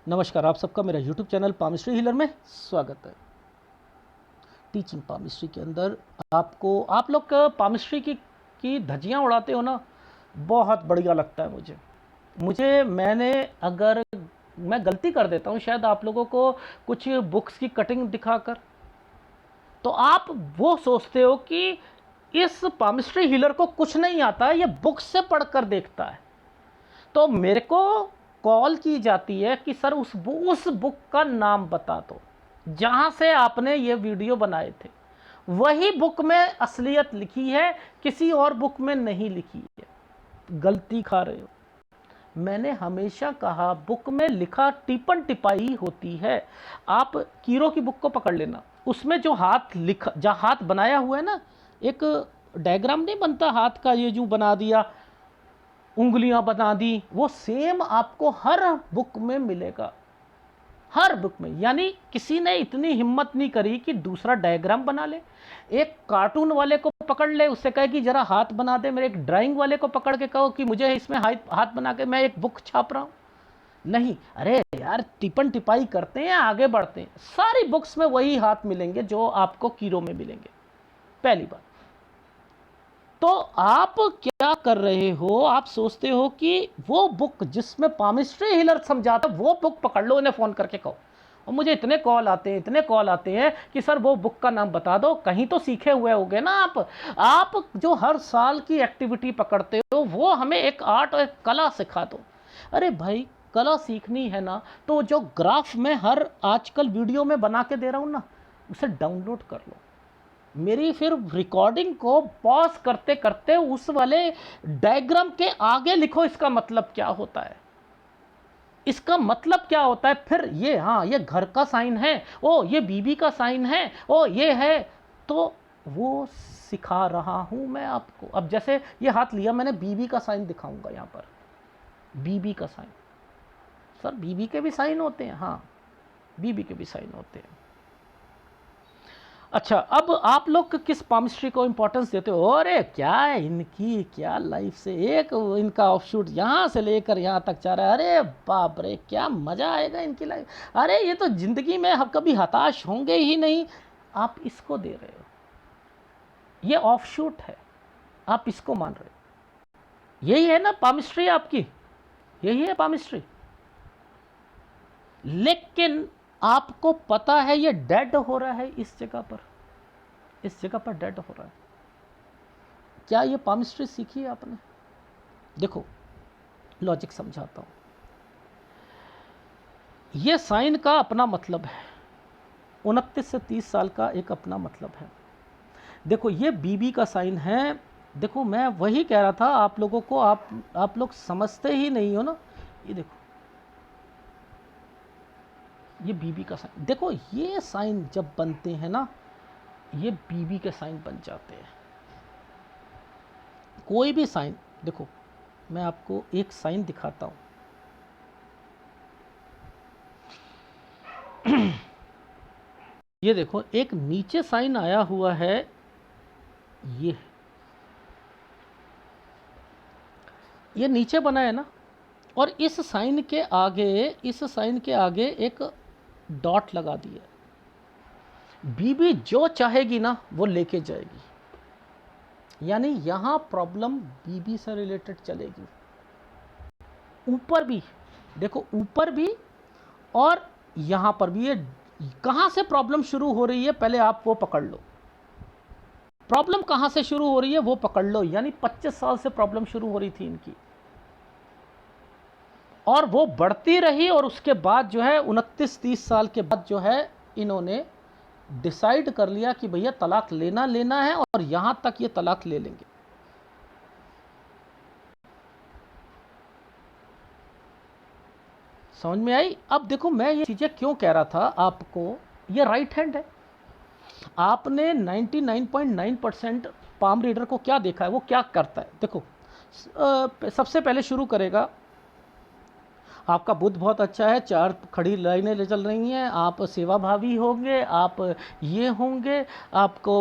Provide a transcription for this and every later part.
नमस्कार, आप सबका मेरा YouTube चैनल पामिस्ट्री हीलर में स्वागत है। टीचिंग पामिस्ट्री के अंदर आप लोग पामिस्ट्री की धज्जियाँ उड़ाते हो ना, बहुत बढ़िया लगता है मैंने अगर मैं गलती कर देता हूँ शायद आप लोगों को कुछ बुक्स की कटिंग दिखाकर, तो आप वो सोचते हो कि इस पामिस्ट्री हीलर को कुछ नहीं आता है, ये बुक्स से पढ़कर देखता है। तो मेरे को कॉल की जाती है कि सर उस बुक का नाम बता दो जहां से आपने ये वीडियो बनाए थे। वही बुक में असलियत लिखी है, किसी और बुक में नहीं लिखी है। गलती खा रहे हो। मैंने हमेशा कहा बुक में लिखा टिपन टिपाई होती है। आप कीरो की बुक को पकड़ लेना, उसमें जो हाथ बनाया हुआ है ना, एक डायग्राम नहीं बनता हाथ का, ये जो बना दिया, उंगलियां बना दी, वो सेम आपको हर बुक में मिलेगा, हर बुक में। यानी किसी ने इतनी हिम्मत नहीं करी कि दूसरा डायग्राम बना ले। एक कार्टून वाले को पकड़ ले, उससे कहे कि जरा हाथ बना दे। मेरे एक ड्राइंग वाले को पकड़ के कहो कि मुझे इसमें हाथ बना के मैं एक बुक छाप रहा हूं। नहीं, अरे यार, टिपन टिपाई करते हैं, आगे बढ़ते हैं। सारी बुक्स में वही हाथ मिलेंगे जो आपको कीरो में मिलेंगे। पहली बात तो आप क्या कर रहे हो, आप सोचते हो कि वो बुक जिसमें पामिस्ट्री हीलर समझाता, वो बुक पकड़ लो, इन्हें फ़ोन करके कहो। और मुझे इतने कॉल आते हैं कि सर वो बुक का नाम बता दो। कहीं तो सीखे हुए होगे ना आप जो हर साल की एक्टिविटी पकड़ते हो, वो हमें एक आर्ट और एक कला सिखा दो। अरे भाई, कला सीखनी है ना, तो जो ग्राफ में हर आजकल वीडियो में बना के दे रहा हूँ ना, उसे डाउनलोड कर लो। मेरी फिर रिकॉर्डिंग को पॉज करते करते उस वाले डायग्राम के आगे लिखो इसका मतलब क्या होता है, इसका मतलब क्या होता है। फिर ये, हाँ, ये घर का साइन है, ओ ये बीबी का साइन है, ओ ये है। तो वो सिखा रहा हूं मैं आपको। अब जैसे ये हाथ लिया मैंने, बीबी का साइन दिखाऊंगा यहां पर। बीबी का साइन, सर बीबी के भी साइन होते हैं? हाँ, बीबी के भी साइन होते हैं। अच्छा, अब आप लोग किस पामिस्ट्री को इंपॉर्टेंस देते हो? अरे क्या है इनकी, क्या लाइफ से एक इनका ऑफशूट यहाँ से लेकर यहाँ तक जा रहा है। अरे बाप रे, क्या मज़ा आएगा इनकी लाइफ। अरे ये तो ज़िंदगी में हम कभी हताश होंगे ही नहीं। आप इसको दे रहे हो, ये ऑफशूट है, आप इसको मान रहे हो। यही है ना पामिस्ट्री आपकी, यही है पामिस्ट्री। लेकिन आपको पता है ये डेड हो रहा है इस जगह पर, इस जगह पर डेड हो रहा है। क्या ये पामिस्ट्री सीखी है आपने? देखो, लॉजिक समझाता हूं। ये साइन का अपना मतलब है, 29 से 30 साल का एक अपना मतलब है। देखो, ये बीबी का साइन है। देखो, मैं वही कह रहा था आप लोगों को, आप लोग समझते ही नहीं हो ना। ये देखो, ये बीबी का साइन। देखो, ये साइन जब बनते हैं ना, ये बीबी के साइन बन जाते हैं। कोई भी साइन, देखो मैं आपको एक साइन दिखाता हूं। ये देखो, एक नीचे साइन आया हुआ है, ये नीचे बना है ना, और इस साइन के आगे एक डॉट लगा दिया। बीबी जो चाहेगी ना वो लेके जाएगी। यानी यहां प्रॉब्लम बीबी से रिलेटेड चलेगी। ऊपर भी देखो, ऊपर भी और यहां पर भी। ये कहां से प्रॉब्लम शुरू हो रही है, पहले आप वो पकड़ लो। प्रॉब्लम कहां से शुरू हो रही है वो पकड़ लो। यानी 25 साल से प्रॉब्लम शुरू हो रही थी इनकी, और वो बढ़ती रही। और उसके बाद जो है 29-30 साल के बाद जो है, इन्होंने डिसाइड कर लिया कि भैया तलाक लेना है, और यहां तक ये तलाक ले लेंगे। समझ में आई? अब देखो, मैं ये चीजें क्यों कह रहा था आपको। ये राइट हैंड है। आपने 99.9% पाम रीडर को क्या देखा है, वो क्या करता है? देखो, सबसे पहले शुरू करेगा, आपका बुद्ध बहुत अच्छा है, 4 खड़ी लाइनें ले चल रही हैं, आप सेवाभावी होंगे, आप ये होंगे, आपको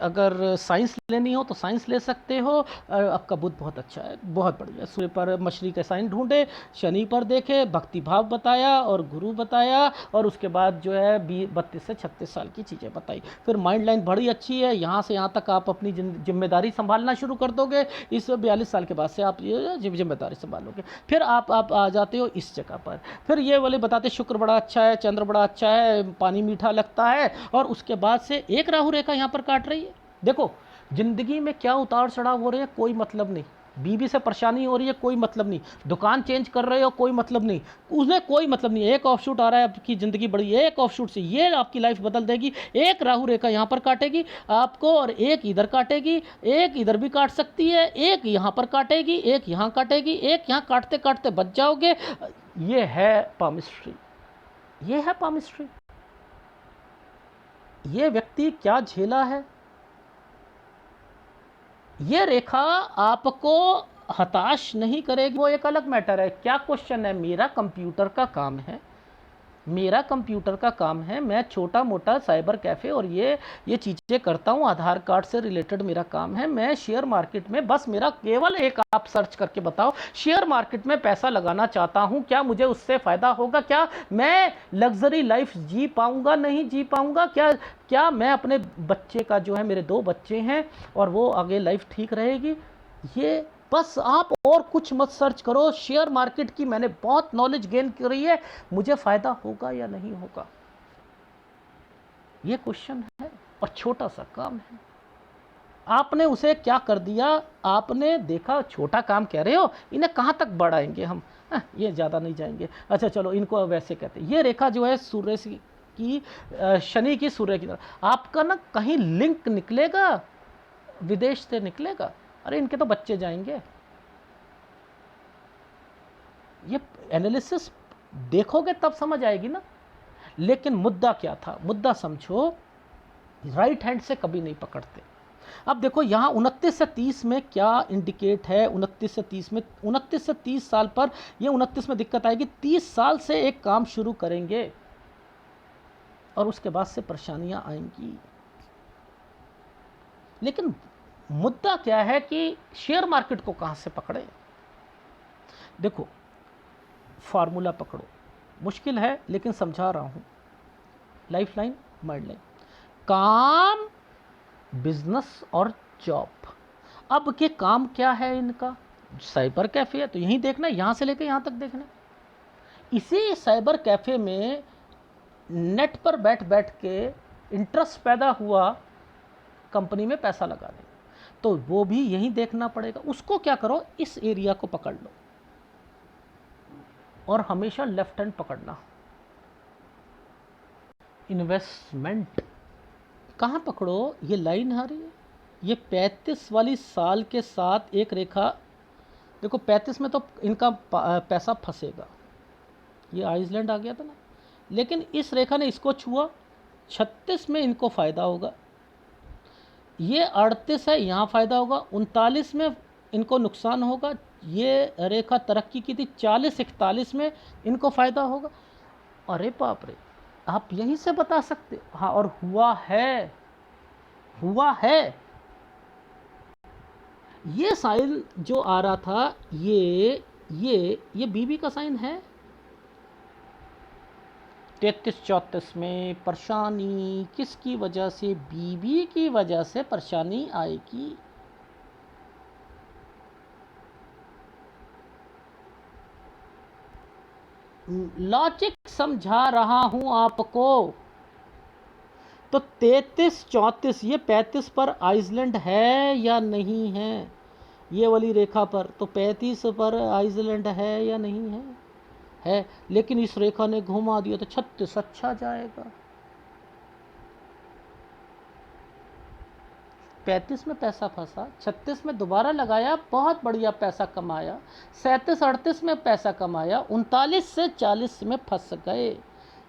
अगर साइंस लेनी हो तो साइंस ले सकते हो, आपका बुद्ध बहुत अच्छा है, बहुत बढ़िया। सूर्य पर मछली के साइन ढूंढे, शनि पर देखे, भक्ति भाव बताया और गुरु बताया, और उसके बाद जो है 32 से 36 साल की चीज़ें बताई। फिर माइंड लाइन बड़ी अच्छी है, यहाँ से यहाँ तक आप अपनी जिम्मेदारी संभालना शुरू कर दोगे, इस 42 साल के बाद से आप ये जिम्मेदारी संभालोगे। फिर आप आ जाते हो इस जगह पर, फिर ये वाले बताते शुक्र बड़ा अच्छा है, चंद्र बड़ा अच्छा है, पानी मीठा लगता है, और उसके बाद से एक राहु रेखा यहाँ पर काट रही है। देखो जिंदगी में क्या उतार चढ़ाव हो रहे हैं कोई मतलब नहीं, बीवी से परेशानी हो रही है कोई मतलब नहीं, दुकान चेंज कर रहे हो कोई मतलब नहीं, उसमें कोई मतलब नहीं। एक ऑफ शूट आ रहा है, आपकी ज़िंदगी बड़ी, एक ऑफ शूट से ये आपकी लाइफ बदल देगी। एक राहु रेखा यहाँ पर काटेगी आपको, और एक इधर काटेगी, एक इधर भी काट सकती है, एक यहाँ पर काटेगी, एक यहाँ काटेगी, एक यहाँ काटते काटते बच जाओगे। ये है पामिस्ट्री, ये है पामिस्ट्री। ये व्यक्ति क्या झेला है, ये रेखा आपको हताश नहीं करेगी, वो एक अलग मैटर है। क्या क्वेश्चन है, मेरा कंप्यूटर का काम है, मेरा कंप्यूटर का काम है, मैं छोटा मोटा साइबर कैफ़े और ये चीज़ें करता हूँ, आधार कार्ड से रिलेटेड मेरा काम है। मैं शेयर मार्केट में, बस मेरा केवल एक, आप सर्च करके बताओ, शेयर मार्केट में पैसा लगाना चाहता हूँ, क्या मुझे उससे फ़ायदा होगा, क्या मैं लग्जरी लाइफ जी पाऊँगा, नहीं जी पाऊँगा, क्या मैं अपने बच्चे का जो है, मेरे 2 बच्चे हैं, और वो आगे लाइफ ठीक रहेगी। ये बस आप और कुछ मत सर्च करो, शेयर मार्केट की मैंने बहुत नॉलेज गेन करी है, मुझे फ़ायदा होगा या नहीं होगा, ये क्वेश्चन है, और छोटा सा काम है। आपने उसे क्या कर दिया, आपने देखा छोटा काम कह रहे हो, इन्हें कहाँ तक बढ़ाएंगे हम, ये ज़्यादा नहीं जाएंगे, अच्छा चलो इनको वैसे कहते हैं। ये रेखा जो है सूर्य की, शनि की सूर्य की तरफ, आपका ना कहीं लिंक निकलेगा, विदेश से निकलेगा, अरे इनके तो बच्चे जाएंगे। ये एनालिसिस देखोगे तब समझ आएगी ना। लेकिन मुद्दा क्या था, मुद्दा समझो, राइट हैंड से कभी नहीं पकड़ते। अब देखो यहाँ 29 से 30 में क्या इंडिकेट है, 29 से 30 में, 29 से 30 साल पर, ये 29 में दिक्कत आएगी, 30 साल से एक काम शुरू करेंगे और उसके बाद से परेशानियां आएंगी। लेकिन मुद्दा क्या है कि शेयर मार्केट को कहाँ से पकड़े। देखो फार्मूला पकड़ो, मुश्किल है लेकिन समझा रहा हूँ। लाइफ लाइन, माइंड लाइन, काम, बिजनेस और जॉब। अब के काम क्या है इनका, साइबर कैफ़े है तो यहीं देखना, यहाँ से लेकर यहाँ तक देखना। इसी साइबर कैफ़े में नेट पर बैठ बैठ के इंटरेस्ट पैदा हुआ, कंपनी में पैसा लगा दें, तो वो भी यहीं देखना पड़ेगा। उसको क्या करो, इस एरिया को पकड़ लो, और हमेशा लेफ्ट हैंड पकड़ना। इन्वेस्टमेंट कहाँ पकड़ो, ये लाइन आ रही है, ये 35 वाली साल के साथ एक रेखा, देखो 35 में तो इनका पैसा फंसेगा, ये आइसलैंड आ गया था ना, लेकिन इस रेखा ने इसको छुआ, 36 में इनको फ़ायदा होगा, ये 38 है यहाँ फ़ायदा होगा, 39 में इनको नुकसान होगा, ये रेखा तरक्की की थी, 40-41 में इनको फ़ायदा होगा। अरे बाप रे, आप यहीं से बता सकते हो। हाँ, और हुआ है, हुआ है। ये साइन जो आ रहा था, ये बीवी का साइन है। 33-34 में परेशानी किसकी वजह से, बीवी की वजह से परेशानी आएगी। लॉजिक समझा रहा हूं आपको। तो 33-34, ये 35 पर आइसलैंड है या नहीं है, ये वाली रेखा पर, तो 35 पर आइसलैंड है या नहीं है, लेकिन इस रेखा ने घुमा दिया तो 36 अच्छा जाएगा। 35 में पैसा फंसा, 36 में दोबारा लगाया, बहुत बढ़िया पैसा कमाया, 37-38 में पैसा कमाया, 39 से 40 में फंस गए,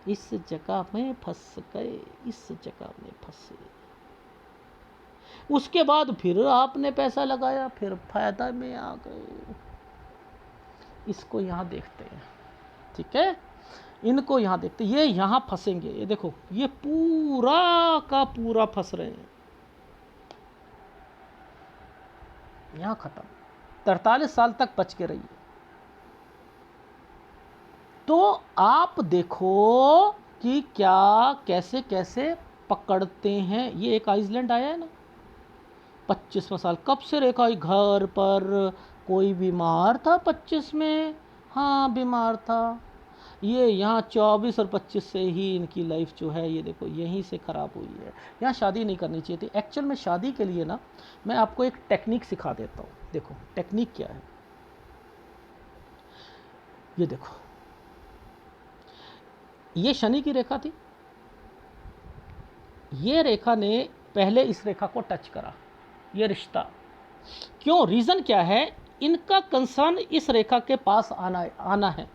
इस जगह में फंस गए, इस जगह में फंसे। उसके बाद फिर आपने पैसा लगाया, फिर फायदा में आ गए। इसको यहाँ देखते हैं, ठीक है, इनको यहाँ देखते, ये यहाँ फंसेंगे, ये देखो ये पूरा का पूरा फंस रहे हैं, यहाँ खत्म। 43 साल तक बच के रहिए। तो आप देखो कि क्या कैसे कैसे पकड़ते हैं। ये एक आइसलैंड आया है ना, 25वां साल, कब से रेखा घर पर, कोई बीमार था 25 में, हाँ बीमार था। ये यहाँ 24 और 25 से ही इनकी लाइफ जो है ये देखो यहीं से ख़राब हुई है। यहाँ शादी नहीं करनी चाहिए थी। एक्चुअल में शादी के लिए ना मैं आपको एक टेक्निक सिखा देता हूँ। देखो टेक्निक क्या है, ये देखो, ये शनि की रेखा थी, ये रेखा ने पहले इस रेखा को टच करा, ये रिश्ता क्यों, रीज़न क्या है, इनका कंसर्न इस रेखा के पास आना है,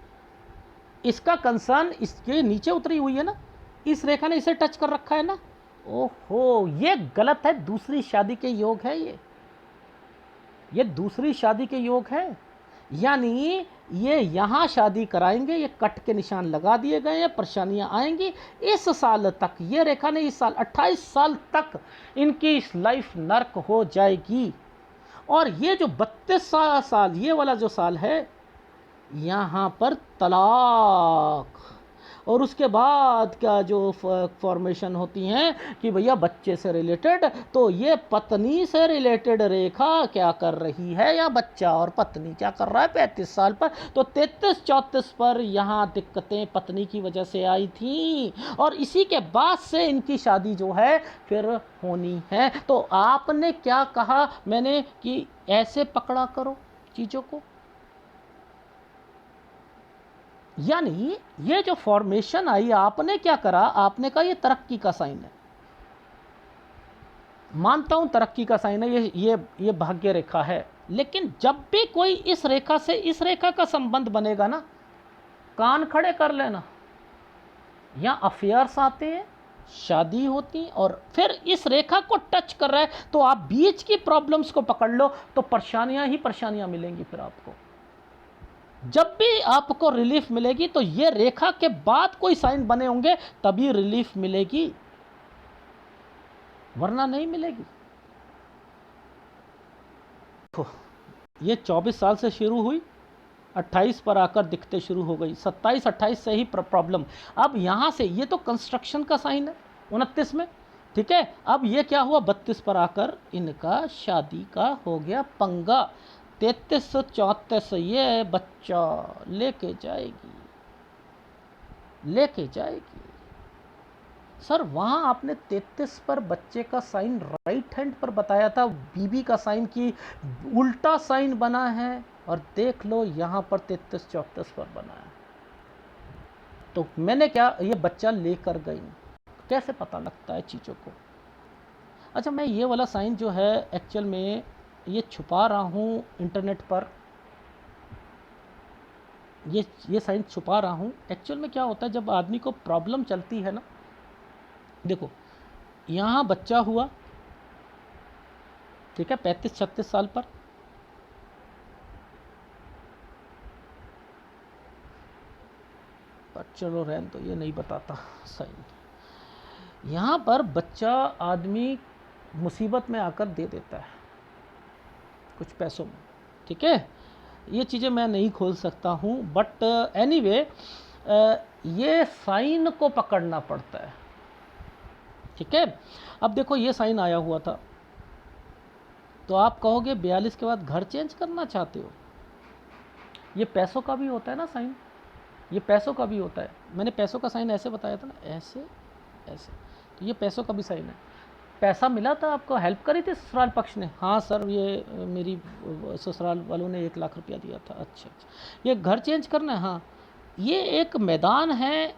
इसका कंसर्न इसके नीचे उतरी हुई है ना, इस रेखा ने इसे टच कर रखा है ना। ओहो, ये गलत है, दूसरी शादी के योग है, ये दूसरी शादी के योग है। यानी ये यहाँ शादी कराएंगे, ये कट के निशान लगा दिए गए हैं, परेशानियाँ आएंगी इस साल तक। ये रेखा ने इस साल 28 साल तक इनकी इस लाइफ नर्क हो जाएगी। और ये जो 32 साल ये वाला जो साल है, यहाँ पर तलाक, और उसके बाद क्या जो फॉर्मेशन होती हैं कि भैया बच्चे से रिलेटेड, तो ये पत्नी से रिलेटेड रेखा क्या कर रही है, या बच्चा और पत्नी क्या कर रहा है 35 साल पर। तो 33-34 पर यहाँ दिक्कतें पत्नी की वजह से आई थी, और इसी के बाद से इनकी शादी जो है फिर होनी है। तो आपने क्या कहा मैंने कि ऐसे पकड़ा करो चीज़ों को, यानी ये जो फॉर्मेशन आई, आपने क्या करा, आपने कहा ये तरक्की का साइन है, मानता हूं तरक्की का साइन है, ये भाग्य रेखा है। लेकिन जब भी कोई इस रेखा से इस रेखा का संबंध बनेगा ना, कान खड़े कर लेना, यहाँ अफेयर्स आते हैं, शादी होती, और फिर इस रेखा को टच कर रहा है, तो आप बीच की प्रॉब्लम्स को पकड़ लो तो परेशानियां ही परेशानियां मिलेंगी। फिर आपको जब भी आपको रिलीफ मिलेगी तो ये रेखा के बाद कोई साइन बने होंगे तभी रिलीफ मिलेगी, वरना नहीं मिलेगी। तो ये 24 साल से शुरू हुई, 28 पर आकर दिखते शुरू हो गई, 27-28 से ही प्रॉब्लम। अब यहाँ से ये तो कंस्ट्रक्शन का साइन है 29 में, ठीक है। अब ये क्या हुआ, 32 पर आकर इनका शादी का हो गया पंगा। 33-34 ये बच्चा लेके जाएगी। सर वहाँ आपने 33 पर बच्चे का साइन राइट हैंड पर बताया था, बीबी का साइन की उल्टा साइन बना है, और देख लो यहाँ पर 33-34 पर बना है। तो मैंने क्या, ये बच्चा लेकर गई, कैसे पता लगता है चीज़ों को। अच्छा, मैं ये वाला साइन जो है एक्चुअल में ये छुपा रहा हूँ इंटरनेट पर, ये साइन छुपा रहा हूँ। एक्चुअल में क्या होता है, जब आदमी को प्रॉब्लम चलती है ना, देखो यहाँ बच्चा हुआ, ठीक है, 35-36 साल पर, चलो रहने दो, ये नहीं बताता साइन। यहाँ पर बच्चा आदमी मुसीबत में आकर दे देता है कुछ पैसों में, ठीक है, ये चीज़ें मैं नहीं खोल सकता हूँ, बट एनीवे ये साइन को पकड़ना पड़ता है, ठीक है। अब देखो ये साइन आया हुआ था, तो आप कहोगे 42 के बाद घर चेंज करना चाहते हो, ये पैसों का भी होता है ना साइन, ये पैसों का भी होता है। मैंने पैसों का साइन ऐसे बताया था ना, ऐसे, तो ये पैसों का भी साइन है। पैसा मिला था आपको, हेल्प करी थी ससुराल पक्ष ने, हाँ सर ये मेरी ससुराल वालों ने 1 लाख रुपया दिया था, अच्छा। ये घर चेंज करना है, हाँ, ये एक मैदान है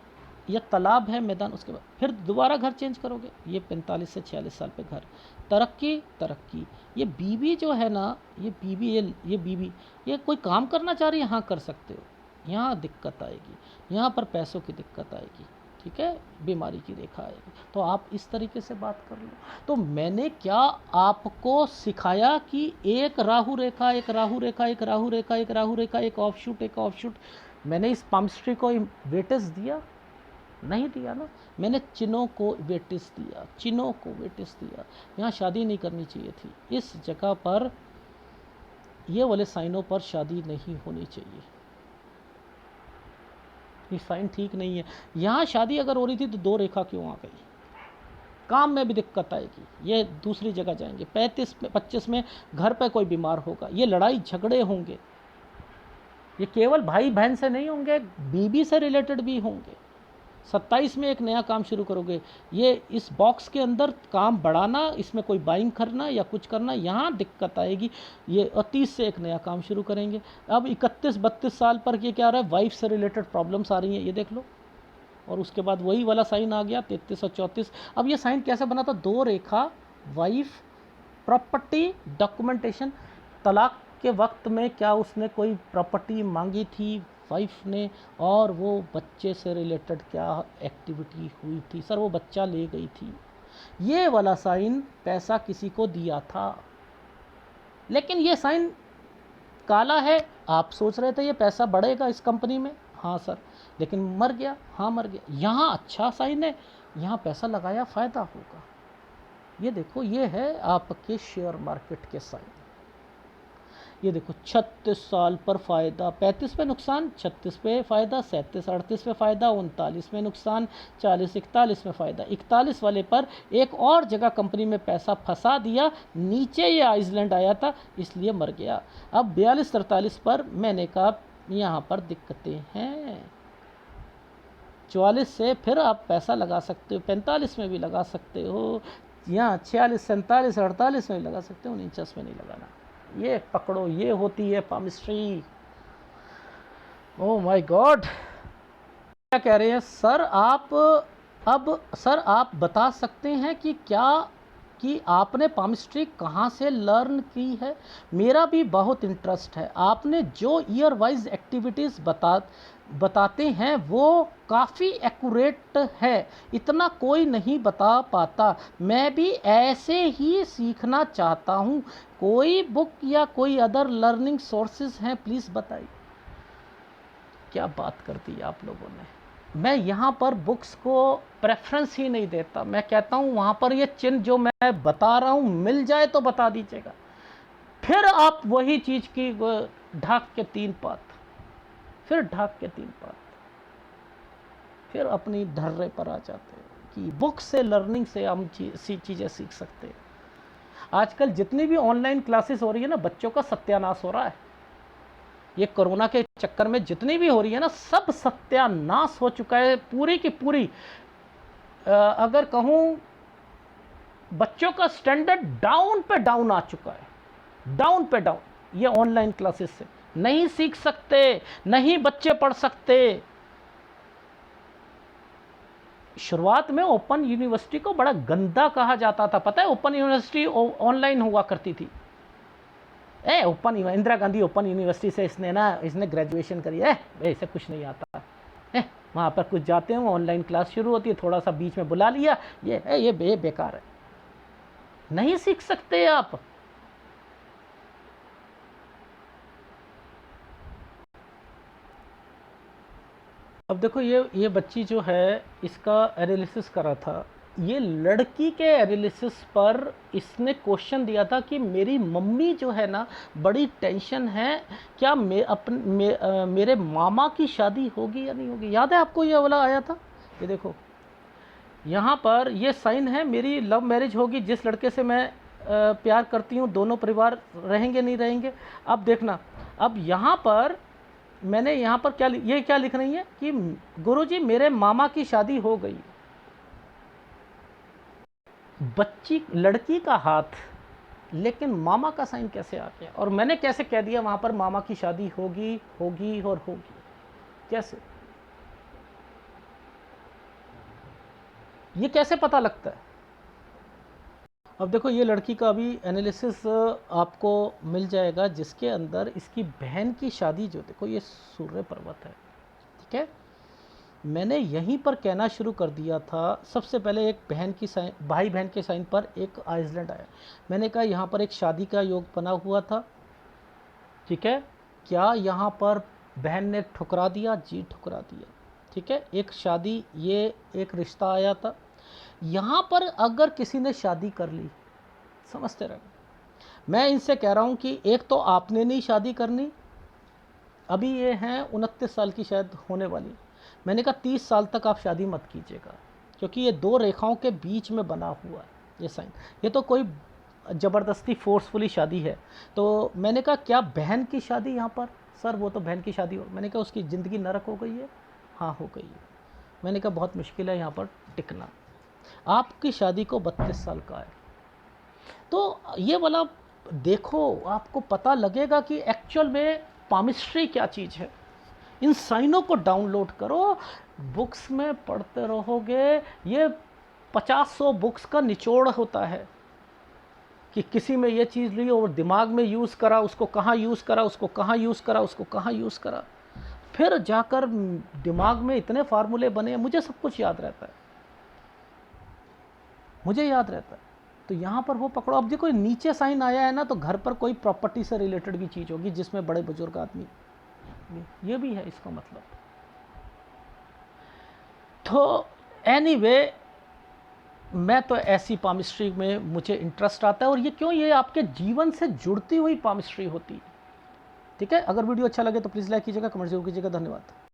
या तालाब है, मैदान, उसके बाद फिर दोबारा घर चेंज करोगे, ये 45 से 46 साल पे घर, तरक्की। ये बीवी जो है ना, ये बीवी, ये बीवी ये कोई काम करना चाह रही है, हाँ कर सकते हो, यहाँ दिक्कत आएगी, यहाँ पर पैसों की दिक्कत आएगी, ठीक है, बीमारी की रेखा आएगी। तो आप इस तरीके से बात कर लो। तो मैंने क्या आपको सिखाया कि एक राहु रेखा, एक राहु रेखा, एक राहु रेखा, एक राहु रेखा, एक ऑफशूट, एक ऑफशूट, मैंने इस पामिस्ट्री को वेटेज दिया? नहीं दिया ना। मैंने चिन्हों को वेटेज दिया, चिन्हों को वेटेज दिया। यहाँ शादी नहीं करनी चाहिए थी, इस जगह पर ये वाले साइनों पर शादी नहीं होनी चाहिए, ये साइन ठीक नहीं है। यहाँ शादी अगर हो रही थी तो 2 रेखा क्यों आ गई? काम में भी दिक्कत आएगी, ये दूसरी जगह जाएंगे। 35 में 25 में घर पे कोई बीमार होगा, ये लड़ाई झगड़े होंगे, ये केवल भाई बहन से नहीं होंगे, बीवी से रिलेटेड भी होंगे। 27 में एक नया काम शुरू करोगे, ये इस बॉक्स के अंदर काम बढ़ाना, इसमें कोई बाइंग करना या कुछ करना, यहाँ दिक्कत आएगी। ये 30 से एक नया काम शुरू करेंगे। अब 31-32 साल पर ये क्या आ रहा है, वाइफ से रिलेटेड प्रॉब्लम्स आ रही हैं, ये देख लो। और उसके बाद वही वाला साइन आ गया 33 और 34। अब ये साइन कैसे बना था? 2 रेखा, वाइफ, प्रॉपर्टी, डॉक्यूमेंटेशन। तलाक के वक्त में क्या उसने कोई प्रॉपर्टी मांगी थी वाइफ ने, और वो बच्चे से रिलेटेड क्या एक्टिविटी हुई थी? सर वो बच्चा ले गई थी। ये वाला साइन पैसा किसी को दिया था, लेकिन ये साइन काला है। आप सोच रहे थे ये पैसा बढ़ेगा इस कंपनी में, हाँ सर, लेकिन मर गया, हाँ मर गया। यहाँ अच्छा साइन है, यहाँ पैसा लगाया फ़ायदा होगा। ये देखो, ये है आपके शेयर मार्केट के साइन। ये देखो 36 साल पर फ़ायदा, 35 पे नुकसान, 36 पे फ़ायदा, 37 38 पे फ़ायदा, 39 में नुकसान, 40 41 में फ़ायदा। 41 वाले पर एक और जगह कंपनी में पैसा फंसा दिया, नीचे ये आइसलैंड आया था इसलिए मर गया। अब 42 43 पर मैंने कहा यहाँ पर दिक्कतें हैं। 44 से फिर आप पैसा लगा सकते हो, 45 में भी लगा सकते हो, यहाँ 46 47 48 में भी लगा सकते हो, 49 में नहीं लगाना। ये पकड़ो, ये होती है पामिस्ट्री। ओह माय गॉड, क्या कह रहे हैं सर आप? अब सर आप बता सकते हैं कि क्या कि आपने पामिस्ट्री कहाँ से लर्न की है? मेरा भी बहुत इंटरेस्ट है। आपने जो ईयर वाइज एक्टिविटीज़ बताते हैं वो काफ़ी एक्यूरेट है, इतना कोई नहीं बता पाता। मैं भी ऐसे ही सीखना चाहता हूँ। कोई बुक या कोई अदर लर्निंग सोर्सेज हैं, प्लीज़ बताइए। क्या बात कर दी आप लोगों ने। मैं यहाँ पर बुक्स को प्रेफरेंस ही नहीं देता। मैं कहता हूँ वहाँ पर ये चिन्ह जो मैं बता रहा हूँ मिल जाए तो बता दीजिएगा। फिर आप वही चीज़ की ढाक के 3 पात, फिर ढाक के 3 पात, फिर अपनी धर्रे पर आ जाते हैं कि बुक से लर्निंग से हम चीज़ें सीख सकते हैं। आजकल जितनी भी ऑनलाइन क्लासेस हो रही है ना, बच्चों का सत्यानाश हो रहा है। ये कोरोना के चक्कर में जितनी भी हो रही है ना, सब सत्यानाश हो चुका है पूरी की पूरी। अगर कहूँ बच्चों का स्टैंडर्ड डाउन पे डाउन आ चुका है, डाउन पे डाउन। ये ऑनलाइन क्लासेस से नहीं सीख सकते, नहीं बच्चे पढ़ सकते। शुरुआत में ओपन यूनिवर्सिटी को बड़ा गंदा कहा जाता था, पता है? ओपन यूनिवर्सिटी ऑनलाइन हुआ करती थी। Open Indira Gandhi open university से इसने ग्रेजुएशन करी है, ऐसे कुछ नहीं आता है। वहाँ पर कुछ जाते हैं, ऑनलाइन क्लास शुरू होती है, थोड़ा सा बीच में बुला लिया, ये बेकार है, नहीं सीख सकते आप। अब देखो ये बच्ची जो है, इसका एनालिसिस करा था। ये लड़की के एनालिसिस पर इसने क्वेश्चन दिया था कि मेरी मम्मी जो है ना, बड़ी टेंशन है, क्या मेरे मामा की शादी होगी या नहीं होगी। याद है आपको ये वाला आया था? ये देखो यहाँ पर ये साइन है, मेरी लव मैरिज होगी, जिस लड़के से मैं प्यार करती हूँ, दोनों परिवार रहेंगे नहीं रहेंगे। अब देखना, अब यहाँ पर मैंने यहाँ पर क्या लिख रही है कि गुरुजी मेरे मामा की शादी हो गई। बच्ची लड़की का हाथ, लेकिन मामा का साइन कैसे आ गया? और मैंने कैसे कह दिया वहाँ पर मामा की शादी होगी होगी और होगी, कैसे? ये कैसे पता लगता है? अब देखो ये लड़की का अभी एनालिसिस आपको मिल जाएगा, जिसके अंदर इसकी बहन की शादी जो, देखो ये सूर्य पर्वत है, ठीक है। मैंने यहीं पर कहना शुरू कर दिया था। सबसे पहले एक बहन की साइन, भाई बहन के साइन पर एक आइसलैंड आया। मैंने कहा यहाँ पर एक शादी का योग बना हुआ था, ठीक है। क्या यहाँ पर बहन ने ठुकरा दिया, जी ठुकरा दिया। ठीक है, एक शादी, ये एक रिश्ता आया था। यहाँ पर अगर किसी ने शादी कर ली, समझते रहे, मैं इनसे कह रहा हूँ कि एक तो आपने नहीं शादी करनी, अभी ये हैं 29 साल की शायद होने वाली, मैंने कहा 30 साल तक आप शादी मत कीजिएगा, क्योंकि ये दो रेखाओं के बीच में बना हुआ है ये साइन। ये तो कोई ज़बरदस्ती फोर्सफुली शादी है। तो मैंने कहा क्या बहन की शादी यहाँ पर, सर वो तो बहन की शादी हो, मैंने कहा उसकी ज़िंदगी नरक हो गई है, हाँ हो गई है। मैंने कहा बहुत मुश्किल है यहाँ पर टिकना। आपकी शादी को 32 साल का है, तो ये वाला देखो, आपको पता लगेगा कि एक्चुअल में पामिस्ट्री क्या चीज़ है। इन साइनों को डाउनलोड करो, बुक्स में पढ़ते रहोगे, ये 50-100 बुक्स का निचोड़ होता है कि किसी में ये चीज़ ली और दिमाग में यूज़ करा, उसको कहाँ यूज़ करा, उसको कहाँ यूज़ करा, उसको कहाँ यूज़ करा, फिर जाकर दिमाग में इतने फार्मूले बने। मुझे सब कुछ याद रहता है, मुझे याद रहता है। तो यहाँ पर वो पकड़ो। अब देखो नीचे साइन आया है ना, तो घर पर कोई प्रॉपर्टी से रिलेटेड भी चीज़ होगी जिसमें बड़े बुजुर्ग आदमी, ये भी है इसका मतलब। तो एनीवे, मैं तो ऐसी पामिस्ट्री में मुझे इंटरेस्ट आता है, और ये क्यों, ये आपके जीवन से जुड़ती हुई पामिस्ट्री होती है। ठीक है, अगर वीडियो अच्छा लगे तो प्लीज़ लाइक कीजिएगा, कमेंट जरूर कीजिएगा। धन्यवाद।